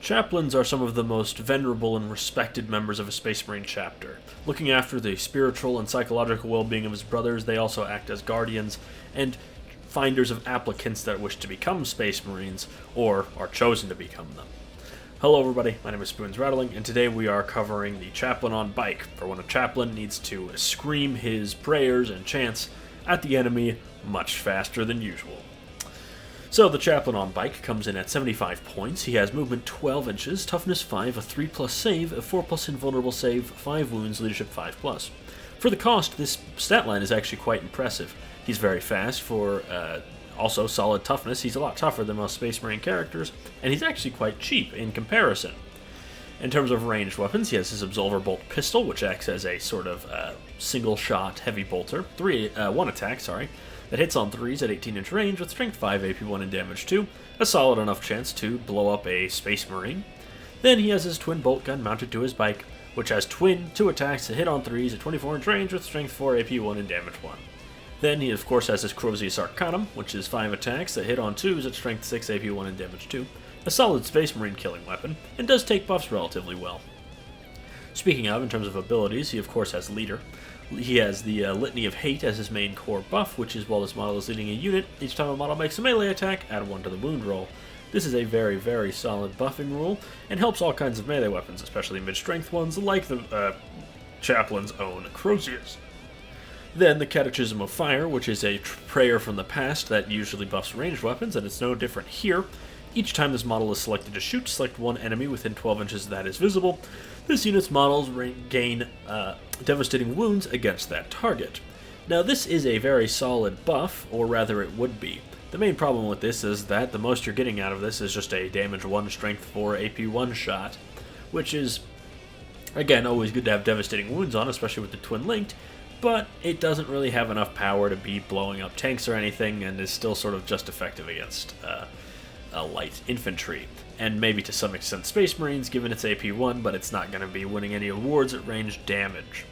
Chaplains are some of the most venerable and respected members of a Space Marine chapter. Looking after the spiritual and psychological well-being of his brothers, they also act as guardians and finders of applicants that wish to become Space Marines, or are chosen to become them. Hello everybody, my name is Spoons Rattling, and today we are covering the Chaplain on Bike, for when a Chaplain needs to scream his prayers and chants at the enemy much faster than usual. So the Chaplain on Bike comes in at 75 points. He has movement 12 inches, toughness 5, a 3+ save, a 4+ invulnerable save, 5 wounds, leadership 5+. For the cost, this stat line is actually quite impressive. He's very fast for also solid toughness. He's a lot tougher than most Space Marine characters, and he's actually quite cheap in comparison. In terms of ranged weapons, he has his Absolver Bolt pistol, which acts as a sort of single-shot heavy bolter, one attack, that hits on 3s at 18-inch range with strength 5, AP 1, and damage 2, a solid enough chance to blow up a Space Marine. Then he has his twin bolt gun mounted to his bike, which has 2 attacks that hit on 3s at 24-inch range with strength 4, AP 1, and damage 1. Then he of course has his Crozius Arcanum, which is 5 attacks that hit on 2s at strength 6, AP 1, and damage 2, a solid Space Marine killing weapon, and does take buffs relatively well. Speaking of, in terms of abilities, he of course has Leader. He has the Litany of Hate as his main core buff, which is while this model is leading a unit, each time a model makes a melee attack, add 1 to the wound roll. This is a very, very solid buffing rule, and helps all kinds of melee weapons, especially mid-strength ones like the Chaplain's own Crozius. Then the Catechism of Fire, which is a prayer from the past that usually buffs ranged weapons, and it's no different here. Each time this model is selected to shoot, select one enemy within 12 inches that is visible. This unit's models gain devastating wounds against that target. Now this is a very solid buff, or rather it would be. The main problem with this is that the most you're getting out of this is just a damage 1, strength 4, AP 1 shot, which is, again, always good to have devastating wounds on, especially with the twin linked, but it doesn't really have enough power to be blowing up tanks or anything, and is still sort of just effective against light infantry, and maybe to some extent Space Marines given its AP 1, but it's not going to be winning any awards at ranged damage.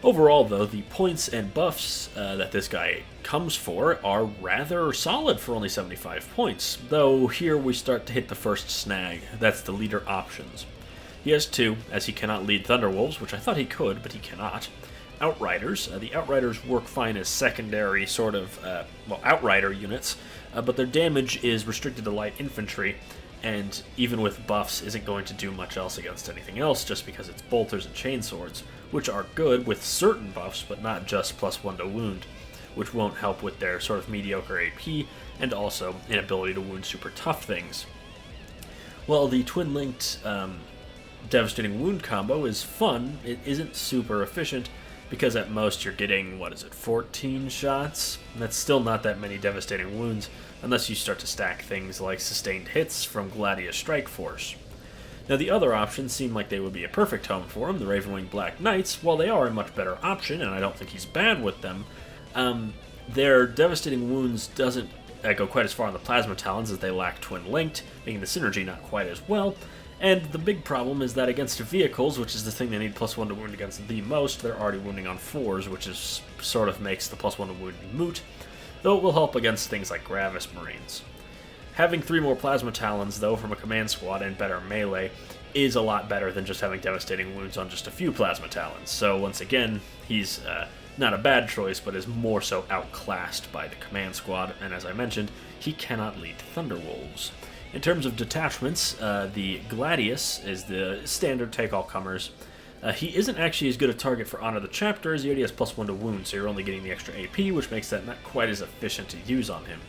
Overall though, the points and buffs that this guy comes for are rather solid for only 75 points, though here we start to hit the first snag. That's the leader options. He has 2, as he cannot lead Thunderwolves, which I thought he could, but he cannot. Outriders. The Outriders work fine as secondary sort of, Outrider units, but their damage is restricted to light infantry, and even with buffs isn't going to do much else against anything else just because it's bolters and chainswords, which are good with certain buffs, but not just +1 to wound, which won't help with their sort of mediocre AP, and also inability to wound super tough things. Well, the twin-linked devastating wound combo is fun. It isn't super efficient, because at most you're getting, 14 shots? That's still not that many devastating wounds, unless you start to stack things like sustained hits from Gladius Strike Force. Now the other options seem like they would be a perfect home for him. The Ravenwing Black Knights, while they are a much better option, and I don't think he's bad with them, their devastating wounds doesn't go quite as far on the Plasma Talons as they lack twin linked, making the synergy not quite as well. And the big problem is that against vehicles, which is the thing they need +1 to wound against the most, they're already wounding on 4s, which is sort of makes the +1 to wound moot, though it will help against things like Gravis Marines. Having 3 more Plasma Talons, though, from a command squad and better melee, is a lot better than just having devastating wounds on just a few Plasma Talons. So once again, he's not a bad choice, but is more so outclassed by the command squad, and as I mentioned, he cannot lead Thunderwolves. In terms of detachments, the Gladius is the standard take-all-comers. He isn't actually as good a target for Honor the Chapter, as he already has +1 to wound, so you're only getting the extra AP, which makes that not quite as efficient to use on him.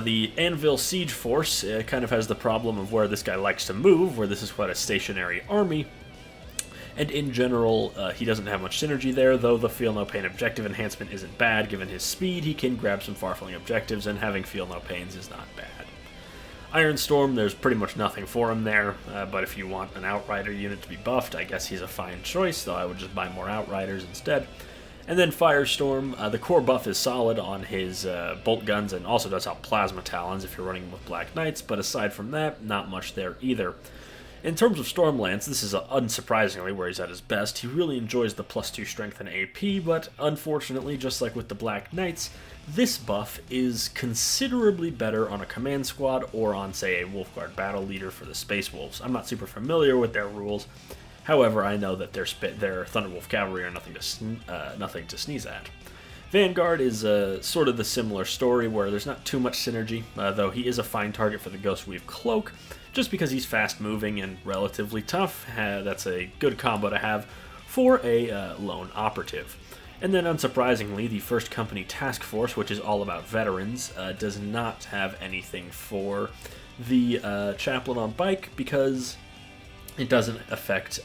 The Anvil Siege Force kind of has the problem of where this guy likes to move, where this is quite a stationary army, and in general, he doesn't have much synergy there, though the Feel No Pain objective enhancement isn't bad. Given his speed, he can grab some far-flung objectives, and having Feel No Pains is not bad. Iron Storm, there's pretty much nothing for him there, but if you want an Outrider unit to be buffed, I guess he's a fine choice, though I would just buy more Outriders instead. And then Firestorm, the core buff is solid on his bolt guns, and also does help Plasma Talons if you're running with Black Knights, but aside from that, not much there either. In terms of Stormlance, this is unsurprisingly where he's at his best. He really enjoys the +2 strength and AP, but unfortunately, just like with the Black Knights, this buff is considerably better on a command squad or on, say, a Wolfguard battle leader for the Space Wolves. I'm not super familiar with their rules. However, I know that their Thunderwolf Cavalry are nothing to sneeze at. Vanguard is sort of the similar story where there's not too much synergy, though he is a fine target for the Ghostweave Cloak, just because he's fast-moving and relatively tough. That's a good combo to have for a lone operative. And then, unsurprisingly, the First Company Task Force, which is all about veterans, does not have anything for the Chaplain on Bike because it doesn't affect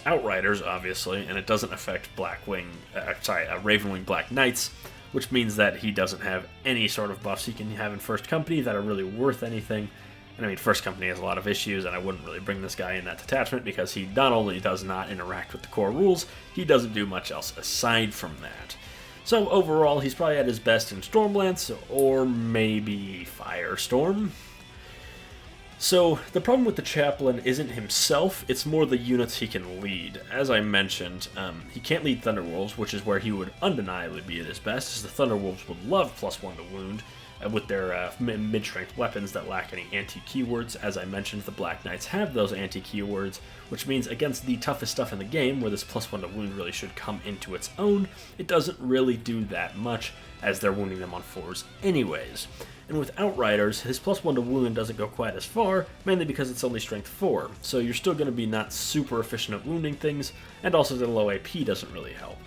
Outriders, obviously, and it doesn't affect Ravenwing Black Knights, which means that he doesn't have any sort of buffs he can have in First Company that are really worth anything. And I mean, First Company has a lot of issues, and I wouldn't really bring this guy in that detachment because he not only does not interact with the core rules, he doesn't do much else aside from that. So overall, he's probably at his best in Stormlance, or maybe Firestorm. So, the problem with the Chaplain isn't himself, it's more the units he can lead. As I mentioned, he can't lead Thunderwolves, which is where he would undeniably be at his best, as the Thunderwolves would love +1 to wound, with their mid-strength weapons that lack any anti-keywords. As I mentioned, the Black Knights have those anti-keywords, which means against the toughest stuff in the game, where this +1 to wound really should come into its own, it doesn't really do that much, as they're wounding them on 4s anyways. And with Outriders, his +1 to wound doesn't go quite as far, mainly because it's only strength 4, so you're still going to be not super efficient at wounding things, and also the low AP doesn't really help.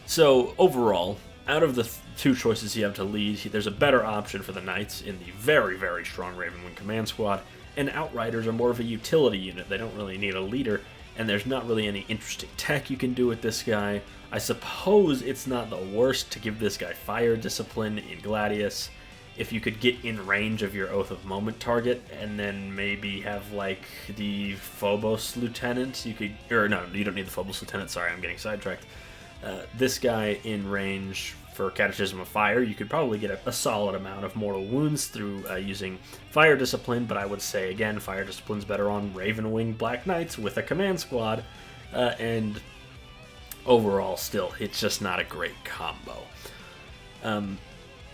So overall, out of the two choices you have to lead, there's a better option for the Knights in the very, very strong Ravenwing Command Squad, and Outriders are more of a utility unit. They don't really need a leader, and there's not really any interesting tech you can do with this guy. I suppose it's not the worst to give this guy Fire Discipline in Gladius, if you could get in range of your Oath of Moment target, and then maybe have, like, the Phobos Lieutenant. You don't need the Phobos Lieutenant, sorry, I'm getting sidetracked. This guy in range for Catechism of Fire, you could probably get a solid amount of mortal wounds through using Fire Discipline, but I would say, again, Fire Discipline's better on Ravenwing Black Knights with a command squad, and overall, still, it's just not a great combo.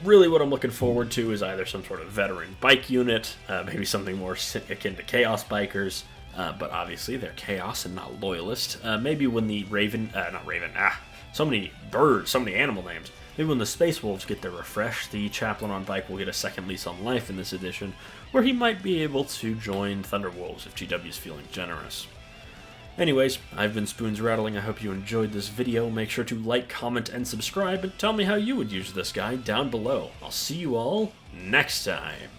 Really what I'm looking forward to is either some sort of veteran bike unit, maybe something more akin to Chaos Bikers, but obviously they're Chaos and not Loyalist. Maybe when the so many birds, so many animal names. Maybe when the Space Wolves get their refresh, the Chaplain on Bike will get a second lease on life in this edition, where he might be able to join Thunderwolves if GW's feeling generous. Anyways, I've been Spoons Rattling. I hope you enjoyed this video. Make sure to like, comment, and subscribe, and tell me how you would use this guy down below. I'll see you all next time.